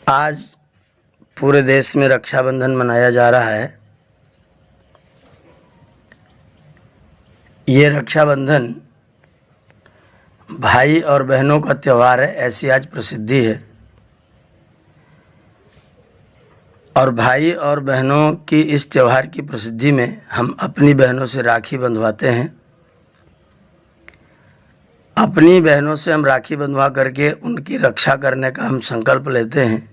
आज पूरे देश में रक्षाबंधन मनाया जा रहा है। ये रक्षाबंधन भाई और बहनों का त्यौहार है, ऐसी आज प्रसिद्धि है। और भाई और बहनों की इस त्यौहार की प्रसिद्धि में हम अपनी बहनों से राखी बंधवाते हैं। अपनी बहनों से हम राखी बंधवा करके उनकी रक्षा करने का हम संकल्प लेते हैं।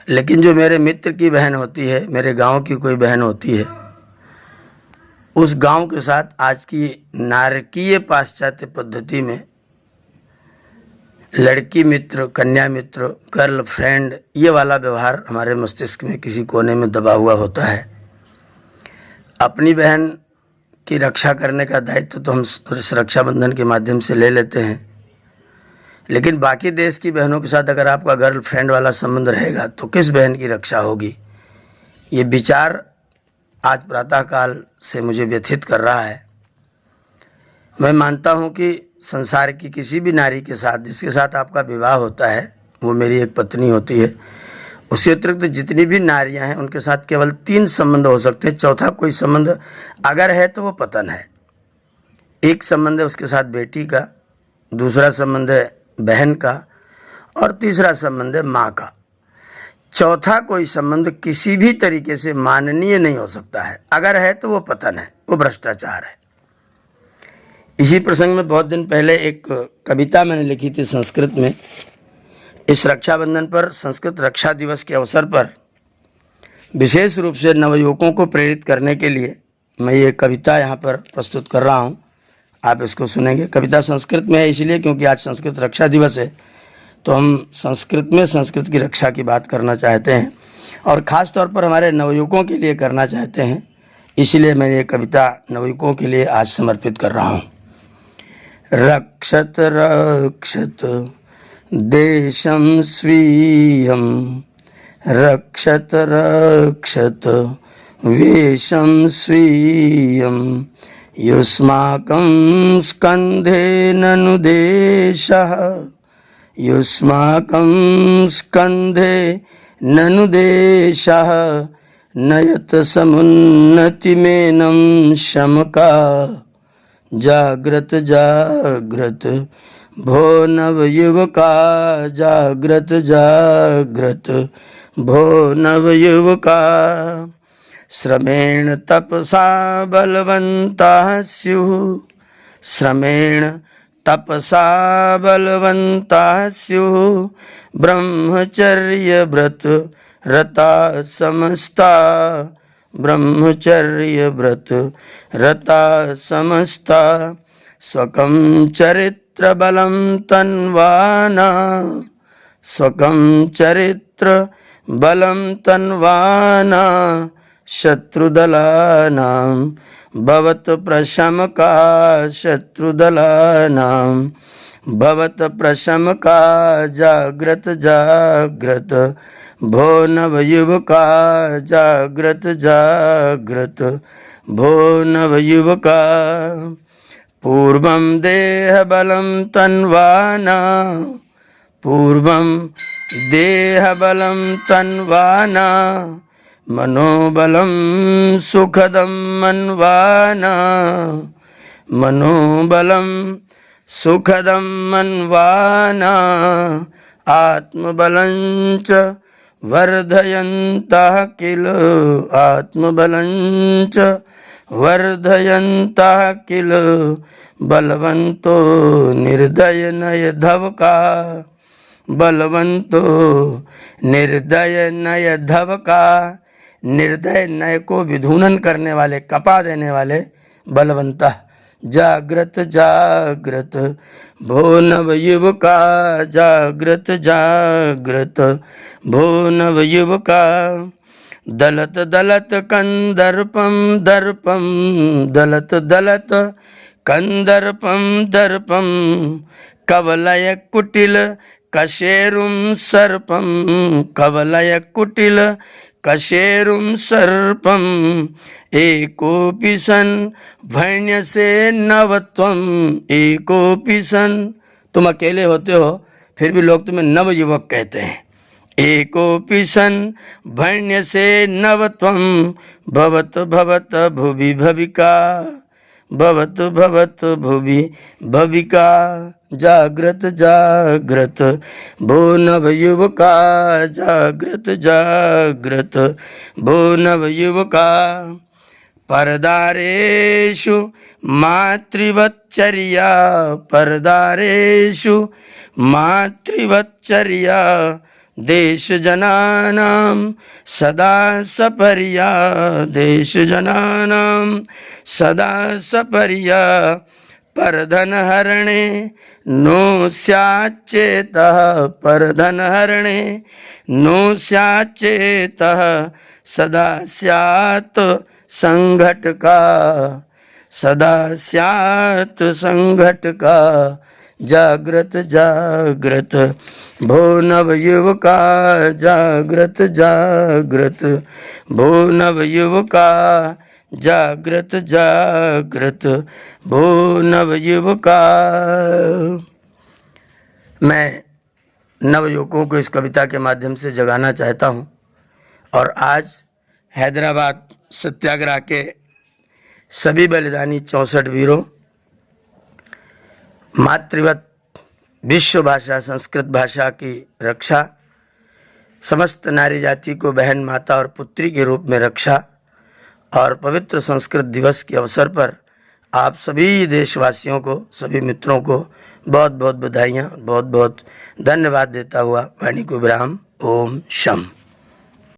लेकिन जो मेरे मित्र की बहन होती है, मेरे गांव की कोई बहन होती है, उस गांव के साथ आज की नारकीय पाश्चात्य पद्धति में लड़की मित्र, कन्या मित्र, गर्ल फ्रेंड, ये वाला व्यवहार हमारे मस्तिष्क में किसी कोने में दबा हुआ होता है। अपनी बहन की रक्षा करने का दायित्व तो हम इस रक्षाबंधन के माध्यम से ले लेते हैं, लेकिन बाकी देश की बहनों के साथ अगर आपका गर्ल फ्रेंड वाला संबंध रहेगा तो किस बहन की रक्षा होगी? ये विचार आज प्रातःकाल से मुझे व्यथित कर रहा है। मैं मानता हूँ कि संसार की किसी भी नारी के साथ जिसके साथ आपका विवाह होता है वो मेरी एक पत्नी होती है। उसके अतिरिक्त जितनी भी नारियां हैं उनके साथ केवल 3 संबंध हो सकते हैं। चौथा कोई संबंध अगर है तो वो पतन है। एक संबंध है उसके साथ बेटी का, दूसरा संबंध है बहन का, और तीसरा संबंध है माँ का। चौथा कोई संबंध किसी भी तरीके से माननीय नहीं हो सकता है। अगर है तो वो पतन है, वो भ्रष्टाचार है। इसी प्रसंग में बहुत दिन पहले एक कविता मैंने लिखी थी संस्कृत में। इस रक्षाबंधन पर, संस्कृत रक्षा दिवस के अवसर पर विशेष रूप से नवयुवकों को प्रेरित करने के लिए मैं ये कविता यहाँ पर प्रस्तुत कर रहा हूँ। आप इसको सुनेंगे। कविता संस्कृत में है इसलिए क्योंकि आज संस्कृत रक्षा दिवस है, तो हम संस्कृत में संस्कृत की रक्षा की बात करना चाहते हैं और ख़ास तौर पर हमारे नवयुवकों के लिए करना चाहते हैं। इसलिए मैं ये कविता नवयुवकों के लिए आज समर्पित कर रहा हूँ। रक्षत रक्षत देशं स्वीयं, रक्षत रक्षत वेशं स्वीयं, युष्माकं स्कन्धे ननु देशः, युष्माकं स्कन्धे ननु देशः, नयत समुन्नतिमेनं शमका, जाग्रत जाग्रत भो नवयुवका, जाग्रत जाग्रत भो नवयुवका, श्रमेण तपसा बलवन्ताः स्युः, श्रमेण तपसा बलवन्ताः स्युः, ब्रह्मचर्य व्रत रता समस्ता, ब्रह्मचर्य व्रत रता समस्ता, स्वकं चरित्र बलं तन्वाना, स्वकं चरित्र बलं तन्वाना, शत्रुदलानां भवत प्रशमका, शत्रुदलानां भवत प्रशमका, जाग्रत जाग्रत भो नवयुवका, जाग्रत जाग्रत भो नवयुवका, पूर्वं देहबलं तन्वाना, पूर्वं देहबलं तन्वाना, मनोबलं सुखदं मन्वाना, मनोबलं सुखदं मन्वाना, आत्मबलं च वर्धयन्तः किल, आत्मबलं च वर्धयन्तः किल, बलवन्तो निर्दय नय धवका, बलवन्तो निर्दय नय धवका, निर्दय नय को विधूनन करने वाले, कपा देने वाले, बलवन्तः जाग्रत जाग्रत भो नवयुवका, जाग्रत जाग्रत भो नवयुवका, दलत दलत कंदर्पं दर्पं, दलत दलत कंदर्पं दर्पं, कवलय कुटिल कशेरुं सर्पं, कवलय कुटिल कशेरुं सर्पं, एकोपि सन् भैन्यसे नवत्वं, एकोपि सन्। तुम अकेले होते हो फिर भी लोग तुम्हें नवयुवक कहते हैं। एकोऽपि सन् भण्यसे नवत्वं भवत भवत भुवि भविका भवत भवत भुवि भविका जाग्रत जाग्रत भो नवयुवका जाग्रत जाग्रत भो नवयुवका परदारेषु मातृवच्चर्या परदारेषु मातृवच्चर्या देशजनानां सदा सपर्या देशजनानां सदा सपर्या परधनहरणे नो स्याच्चेतः परधनहरणे नो स्याच्चेतः सदा स्यात् संघटका सदा स्यात् संघटका जाग्रत जाग्रत भो नवयुवका जाग्रत जाग्रत भो नवयुवका जाग्रत जाग्रत भो नवयुवका। मैं नवयुवकों को इस कविता के माध्यम से जगाना चाहता हूँ और आज हैदराबाद सत्याग्रह के सभी बलिदानी 64 वीरों, मातृवत विश्व भाषा संस्कृत भाषा की रक्षा, समस्त नारी जाति को बहन माता और पुत्री के रूप में रक्षा और पवित्र संस्कृत दिवस के अवसर पर आप सभी देशवासियों को, सभी मित्रों को बहुत बहुत बधाइयाँ, बहुत बहुत धन्यवाद देता हुआ वाणी को विराम। ओम शम।